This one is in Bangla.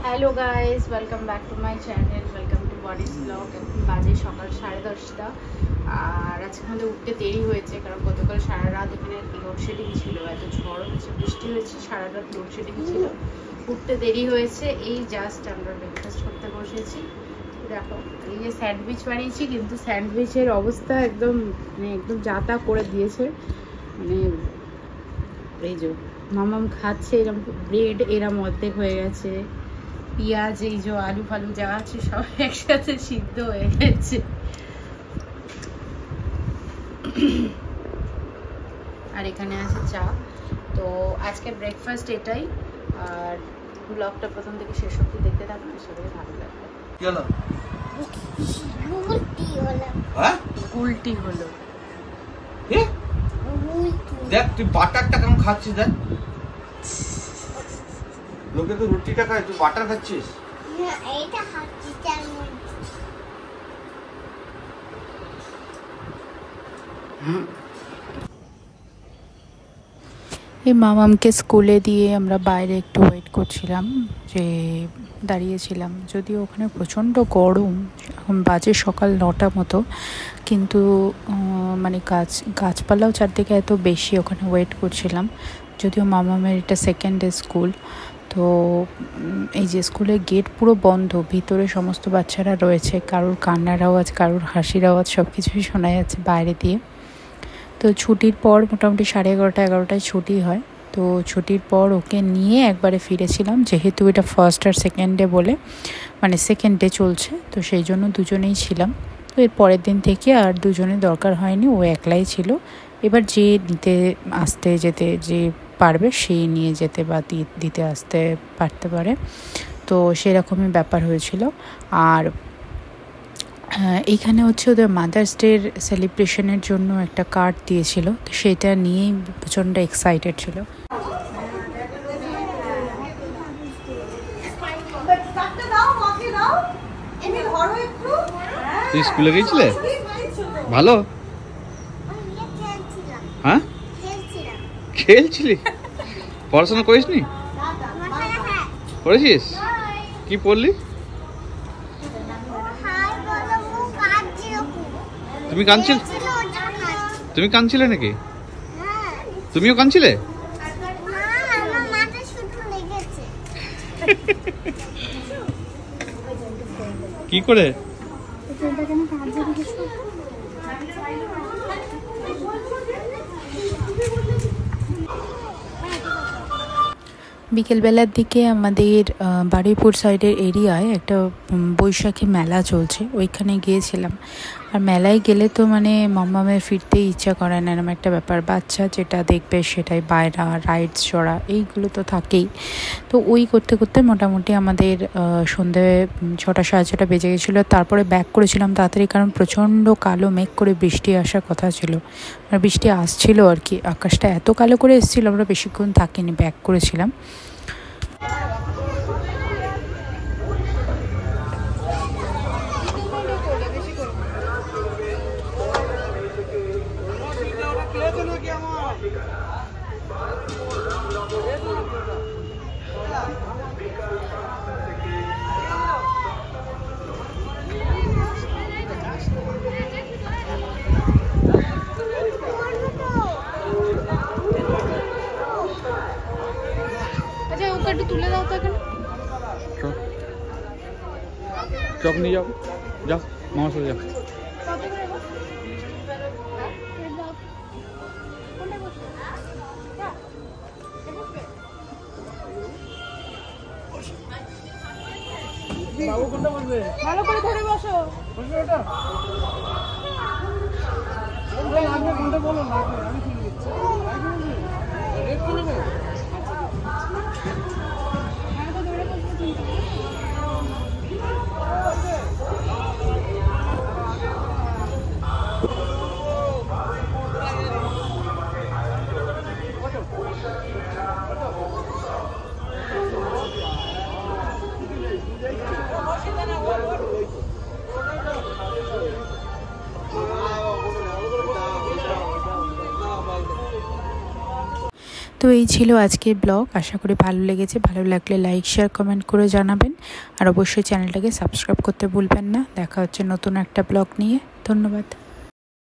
Hello guys, welcome back to my channel, welcome to bodies blog. এখন বাজে সকাল 10:30 আর আজকে আমাদের উঠতে দেরি হয়েছে কারণ গতকাল সারা রাত এখানে লোডশেডিং ছিল, এত ঝড় হয়েছে, বৃষ্টি হয়েছে, সারা রাত লোডশেডিং ছিল, উঠতে দেরি হয়েছে। এই জাস্ট আমরা ব্রেকফাস্ট করতে বসেছি। দেখো এই যে স্যান্ডউইচ বানিয়েছি, কিন্তু স্যান্ডউইচের অবস্থা একদম যাতা করে দিয়েছে। মানে এই যে মামাম খাচ্ছে, এরকম ব্রেড এরম অর্ধেক হয়ে গেছে, পেঁয়াজ এই যে আলু ফালু যা আছে সব একসাথে সিদ্ধ হয়ে গেছে। আর এখানে আছে চা। তো আজকে ব্রেকফাস্ট এটাই। আর ব্লগটা প্রথম থেকে শেষ অবধি দেখতে থাকুন, আশা করি ভালো লাগবে। উল্টি হলো। দেখ তুই বাটারটা কেমন খাচ্ছিস, দেখ লোকে তো রুটিটা খায়, তুই বাটার খাচ্ছিস। এই মামামকে স্কুলে দিয়ে আমরা বাইরে একটু ওয়েট করছিলাম, যে দাঁড়িয়েছিলাম, যদিও ওখানে প্রচণ্ড গরম। এখন বাজে সকাল 9টা মতো, কিন্তু মানে গাছপালাও চারদিকে এত বেশি, ওখানে ওয়েট করছিলাম। যদিও মামামের এটা সেকেন্ড ডে স্কুল, তো এই যে স্কুলের গেট পুরো বন্ধ, ভিতরে সমস্ত বাচ্চারা রয়েছে, কারোর কান্নার আওয়াজ, কারোর হাসির আওয়াজ সব কিছুই শোনা যাচ্ছে বাইরে দিয়ে। তো ছুটির পর মোটামুটি 11:30-11টায় ছুটি হয়। তো ছুটির পর ওকে নিয়ে একবারে ফিরেছিলাম, যেহেতু এটা ফার্স্ট আর সেকেন্ড ডে বলে, মানে সেকেন্ড ডে চলছে, তো সেই জন্য দুজনেই ছিলাম। তো এর পরের দিন থেকে আর দুজনের দরকার হয়নি, ও একলাই ছিল। এবার যে নিতে আসতে যেতে যে পারবে সেই নিয়ে যেতে বা দিতে আসতে পারতে পারে, তো সেরকমই ব্যাপার হয়েছিল। আর এইখানে হচ্ছে ওদের মাদার্স ডের সেলিব্রেশনের জন্য একটা কার্ড দিয়েছিল, তো সেটা নিয়েই প্রচণ্ড এক্সাইটেড ছিল। তুই স্কুলে গেছিলে? ভালো? হ্যাঁ, খেলছিলি? পড়াশোনা করিসনি? করেছিস? কি পড়লি? তুমি কাঁদছিলে নাকি? তুমিও কাঁদছিলে? কি করে? বিকেলবেলার দিকে আমাদের বারুইপুর সাইডের এরিয়ায় একটা বৈশাখী মেলা চলছে, ওইখানে গিয়েছিলাম। আর মেলায় গেলে তো মানে মামামের ফিরতেই ইচ্ছা করে না, এরকম একটা ব্যাপার। বাচ্চা যেটা দেখবে সেটাই বায়না, রাইডস চড়া, এইগুলো তো থাকেই। তো ওই করতে করতে মোটামুটি আমাদের সন্ধে 6টা-6:30 বেজে গেছিলো। তারপরে ব্যাক করেছিলাম তাড়াতাড়ি, কারণ প্রচণ্ড কালো মেঘ করে বৃষ্টি আসার কথা ছিল, আর বৃষ্টি আসছিল আর কি। আকাশটা এত কালো করে এসেছিলো, আমরা বেশিক্ষণ থাকিনি, ব্যাক করেছিলাম। একটু তুলে দাও তো এখানে। চপ নিয়ে যাও, যাও মামার সাথে যাও। বাবু কোনটা বলবে? ভালো করে ধরে বসো। বসবে এটা? আপনি কোনটা বলুন, আমি ঠিক দিচ্ছি। রেড করে নেবে? তো এই ছিল আজকের ব্লগ। আশা করি ভালো লেগেছে। ভালো লাগলে লাইক শেয়ার কমেন্ট করে জানাবেন, আর অবশ্যই চ্যানেলটাকে সাবস্ক্রাইব করতে ভুলবেন না। দেখা হচ্ছে নতুন একটা ব্লগ নিয়ে। ধন্যবাদ।